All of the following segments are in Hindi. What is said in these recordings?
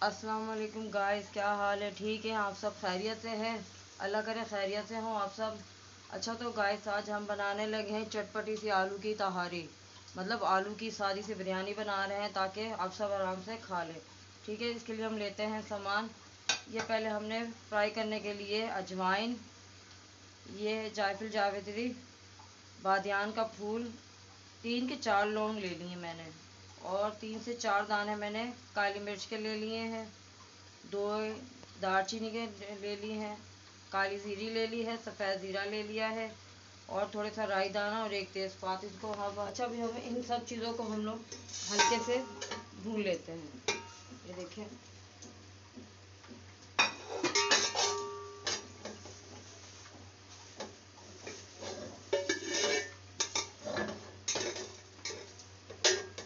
अस्सलाम वालेकुम गाइस, क्या हाल है? ठीक है, आप सब खैरियत से हैं? अल्लाह करे खैरियत से हों आप सब। अच्छा तो गाइस, आज हम बनाने लगे हैं चटपटी सी आलू की तहारी। मतलब आलू की सादी सी बिरयानी बना रहे हैं ताकि आप सब आराम से खा लें। ठीक है, इसके लिए हम लेते हैं सामान। ये पहले हमने फ्राई करने के लिए अजवाइन, ये जायफल जावित्री, बादियान का फूल, 3 के 4 लौंग ले लिए मैंने, और 3 से 4 दाने मैंने काली मिर्च के ले लिए हैं, 2 दालचीनी के ले लिए हैं, काली जीरी ले ली है, सफ़ेद ज़ीरा ले लिया है, और थोड़ा सा राई दाना और एक तेज़पात। इसको हम अच्छा भी हमें इन सब चीज़ों को हम लोग हल्के से भून लेते हैं। ये देखें,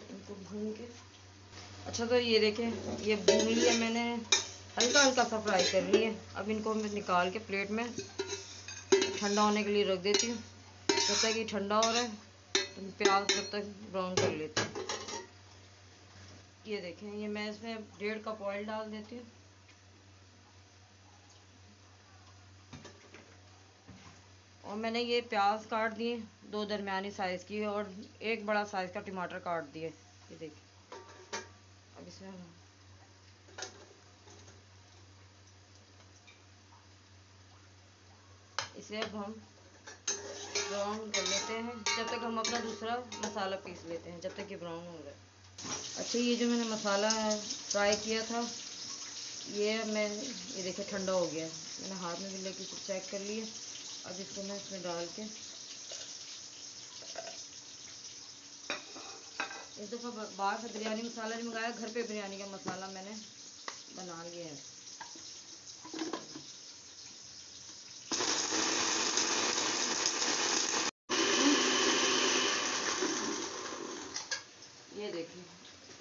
इनको भून के अच्छा तो ये देखें, ये भून लिया मैंने, हल्का हल्का सा फ्राई कर लिए। अब इनको मैं निकाल के प्लेट में ठंडा होने के लिए रख देती हूँ। जब तक ये ठंडा हो रहा है तो प्याज जब तक ब्राउन कर लेती हूँ। ये देखें, ये मैं इसमें 1.5 कप ऑयल डाल देती हूँ। और मैंने ये प्याज काट दिए 2 दरमियानी साइज़ की, और 1 बड़ा साइज़ का टमाटर काट दिए। ये देखिए, अब इसमें इसे अब हम ब्राउन कर लेते हैं, जब तक हम अपना दूसरा मसाला पीस लेते हैं, जब तक ये ब्राउन हो रहा है। अच्छा, ये जो मैंने मसाला फ्राई किया था, ये देखिए ठंडा हो गया। मैंने हाथ में भी लेके चेक कर लिया। अब इसको मैं इसमें डाल के इस दफ़ा बाहर से बिरयानी मसाला नहीं मंगाया, घर पे बिरयानी का मसाला मैंने बना लिया है। ये देखिए,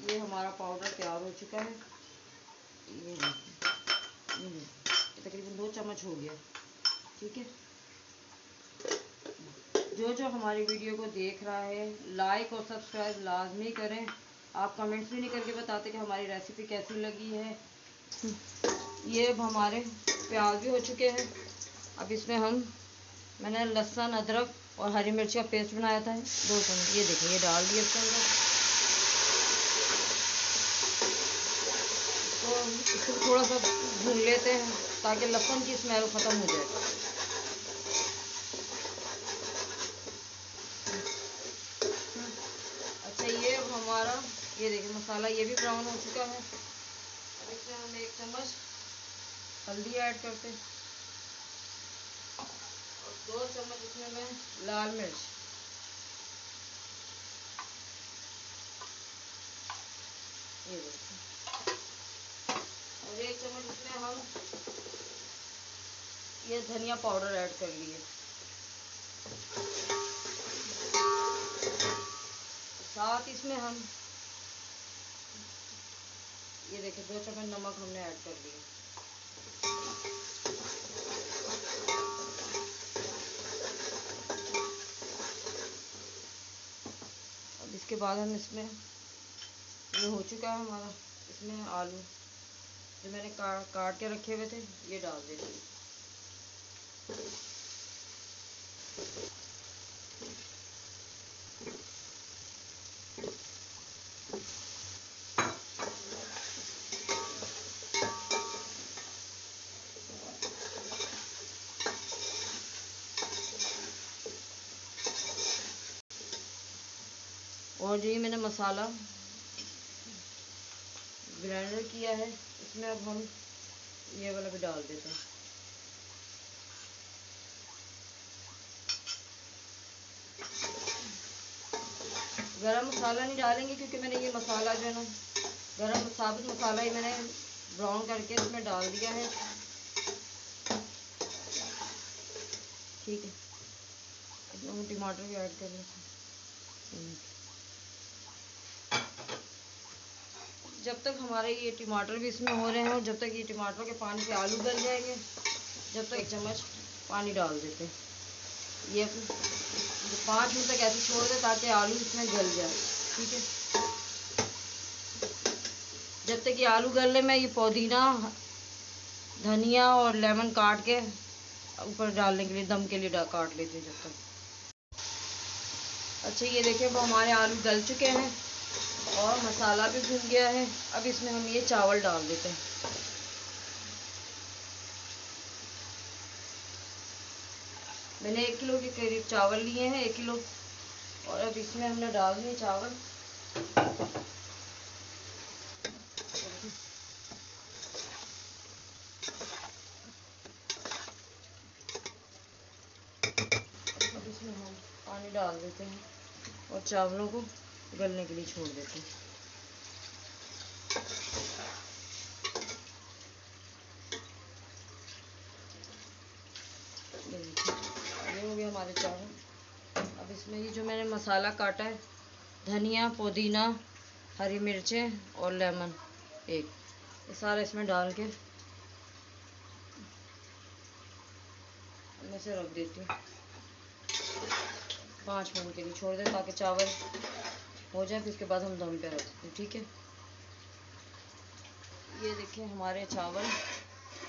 ये हमारा पाउडर तैयार हो चुका है। ये देखिए, ये तकरीबन 2 चम्मच हो गया। ठीक है, जो हमारी वीडियो को देख रहा है, लाइक और सब्सक्राइब लाजमी करें। आप कमेंट्स भी नहीं करके बताते कि हमारी रेसिपी कैसी लगी है। ये अब हमारे प्याज भी हो चुके हैं। अब इसमें मैंने लहसुन, अदरक और हरी मिर्च का पेस्ट बनाया था 2 चम्मच, ये देखिए, ये डाल दिया इसके अंदर। तो इसको थोड़ा सा भून लेते हैं ताकि लहसुन की स्मेल ख़त्म हो जाए। अच्छा, ये अब हमारा, ये देखिए मसाला ये भी ब्राउन हो चुका है। अब इसमें हम 1 चम्मच हल्दी ऐड करते हैं, और 2 चम्मच इसमें मैं लाल मिर्च, ये देखिए, और 1 चम्मच इसमें हम ये धनिया पाउडर ऐड कर लिए। साथ इसमें हम ये देखिए 2 चम्मच नमक हमने ऐड कर दिया। अब इसके बाद हम इसमें, ये हो चुका है हमारा, इसमें आलू जो मैंने काट के रखे हुए थे ये डाल देते हैं। और जो ये मैंने मसाला ग्राइंडर किया है, इसमें अब हम ये वाला भी डाल देते हैं। गरम मसाला नहीं डालेंगे क्योंकि मैंने ये मसाला जो है ना, गरम साबुत मसाला ही मैंने ब्राउन करके इसमें डाल दिया है। ठीक है, इसमें हम टमाटर भी ऐड कर लेते हैं। जब तक हमारे ये टमाटर भी इसमें हो रहे हैं, और जब तक ये टमाटर के पानी से आलू गल जाएंगे, जब तक 1 चम्मच पानी डाल देते हैं। ये 5 मिनट तक ऐसे छोड़ दें ताकि आलू इसमें गल जाए। ठीक है, जब तक ये आलू गल ले, मैं ये पुदीना, धनिया और लेमन काट के ऊपर डालने के लिए, दम के लिए काट लेते हैं जब तक। अच्छा ये देखिए वो हमारे आलू गल चुके हैं और मसाला भी भुन गया है। अब इसमें हम ये चावल डाल देते हैं। मैंने 1 किलो के करीब चावल लिए हैं, 1 किलो। और अब इसमें हमने डाल दिए चावल। अब इसमें हम पानी डाल देते हैं और चावलों को गलने के लिए छोड़ देते हैं। ये हो गया हमारे चावल। अब इसमें ये जो मैंने मसाला काटा है, धनिया, पुदीना, हरी मिर्चें और लेमन एक, ये सारा इसमें डाल के मैं इसे रख देती हूँ। 5 मिनट के लिए छोड़ दें ताकि चावल हो जाए, फिर उसके बाद हम दम पे रख देते हैं। ठीक है, ये देखिए हमारे चावल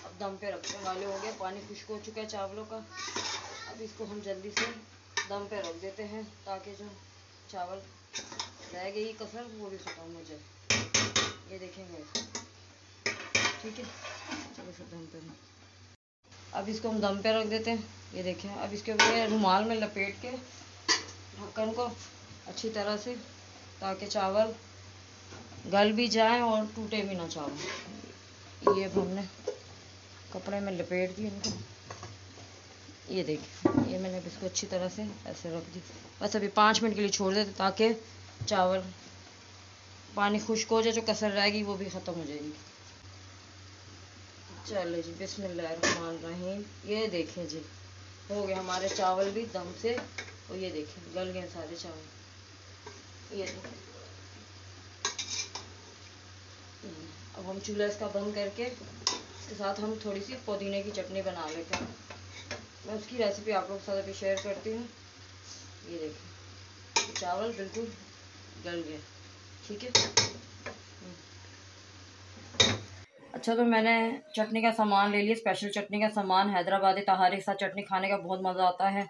अब दम पे रखने वाले हो गए। पानी खुश्क हो चुका है चावलों का। अब इसको हम जल्दी से दम पे रख देते हैं ताकि जो चावल रह गई कसर वो भी खत्म हो जाए। ये देखेंगे ठीक है। चलो इसे दम पे, अब इसको हम दम पे रख देते हैं। ये देखें, अब इसके ऊपर रुमाल में लपेट के ढक्कन को अच्छी तरह से, ताकि चावल गल भी जाए और टूटे भी ना चावल। ये हमने कपड़े में लपेट दिए इनको। ये देखिए, ये मैंने इसको अच्छी तरह से ऐसे रख दी। बस अभी 5 मिनट के लिए छोड़ देते ताकि चावल पानी खुश्क हो जाए, जो कसर रहेगी वो भी ख़त्म हो जाएगी। चलो जी, बिस्मिल्लाहिर्रहमानिर्रहीम। ये देखें जी, हो गए हमारे चावल भी दम से। और ये देखें गल गए सारे चावल। ये देखें, अब हम चूल्हा इसका बंद करके इसके साथ हम थोड़ी सी पुदीने की चटनी बना लेते हैं। मैं उसकी रेसिपी आप लोगों के साथ अभी शेयर करती हूँ। ये देखें चावल बिल्कुल गल गए। ठीक है। अच्छा, तो मैंने चटनी का सामान ले लिया। स्पेशल चटनी का सामान, हैदराबादी तहारी के साथ चटनी खाने का बहुत मज़ा आता है।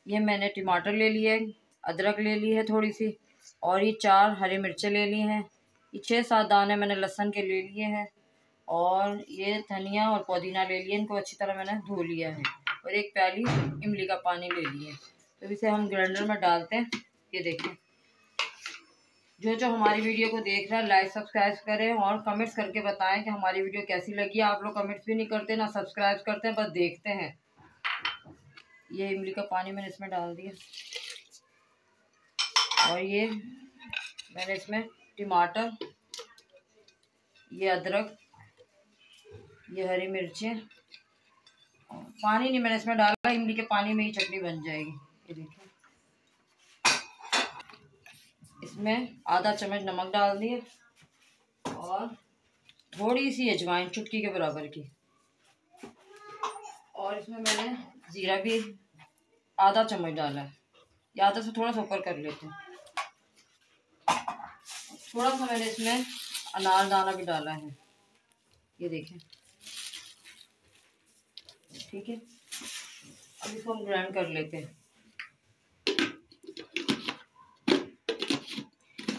ये मैंने टमाटर ले लिए, अदरक ले ली है थोड़ी सी, और ये 4 हरी मिर्चें ले ली हैं। ये 6-7 दाने मैंने लहसुन के ले लिए हैं, और ये धनिया और पुदीना ले लिए। इनको अच्छी तरह मैंने धो लिया है, और 1 प्याली इमली का पानी ले लिया है। तो इसे हम ग्राइंडर में डालते हैं। ये देखें, जो हमारी वीडियो को देख रहा है लाइक सब्सक्राइब करें और कमेंट्स करके बताएं कि हमारी वीडियो कैसी लगी। आप लोग कमेंट्स भी नहीं करते ना सब्सक्राइब करते हैं, बस देखते हैं। ये इमली का पानी मैंने इसमें डाल दिया, और ये मैंने इसमें टमाटर, ये अदरक, ये हरी मिर्चें, पानी नहीं मैंने इसमें डाला, इमली के पानी में ही चटनी बन जाएगी। ये देखिए, इसमें आधा चम्मच नमक डाल दिए, और थोड़ी सी अजवाइन चुटकी के बराबर की, और इसमें मैंने जीरा भी आधा चम्मच डाला है। या आधा से थोड़ा सा ऊपर कर लेते हैं। थोड़ा सा मैंने इसमें अनारदाना भी डाला है। ये देखें, ठीक है। अब इसको हम ग्राइंड कर लेते हैं।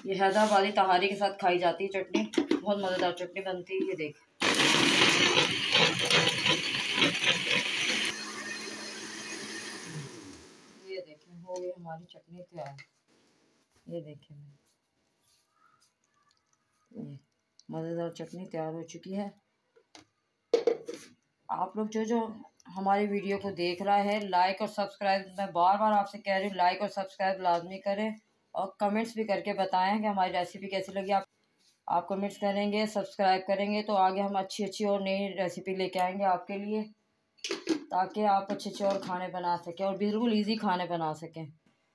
ये हैदराबादी तहारी के साथ खाई जाती है चटनी, बहुत मज़ेदार चटनी बनती है। ये देख, ये देखें हो गई हमारी चटनी तैयार। ये देखें, ये मज़ेदार चटनी तैयार हो चुकी है। आप लोग जो हमारी वीडियो को देख रहा है, लाइक और सब्सक्राइब, मैं बार बार आपसे कह रही हूँ, लाइक और सब्सक्राइब लाजमी करें, और कमेंट्स भी करके बताएं कि हमारी रेसिपी कैसी लगी। आप कमेंट्स करेंगे, सब्सक्राइब करेंगे, तो आगे हम अच्छी और नई रेसिपी लेके आएंगे आपके लिए, ताकि आप अच्छे और खाने बना सकें, और बिल्कुल ईजी खाने बना सकें।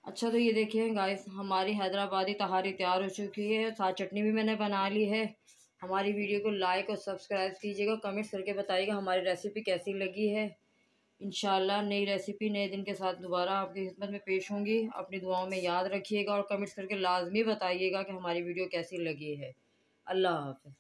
अच्छा, तो ये देखिए गाइस, हमारी हैदराबादी तहारी तैयार हो चुकी है। साथ चटनी भी मैंने बना ली है। हमारी वीडियो को लाइक और सब्सक्राइब कीजिएगा, कमेंट्स करके बताइएगा हमारी रेसिपी कैसी लगी है। इंशाल्लाह नई रेसिपी नए दिन के साथ दोबारा आपकी खिदमत में पेश होंगी। अपनी दुआओं में याद रखिएगा, और कमेंट्स करके लाजमी बताइएगा कि हमारी वीडियो कैसी लगी है। अल्लाह हाफ़िज़।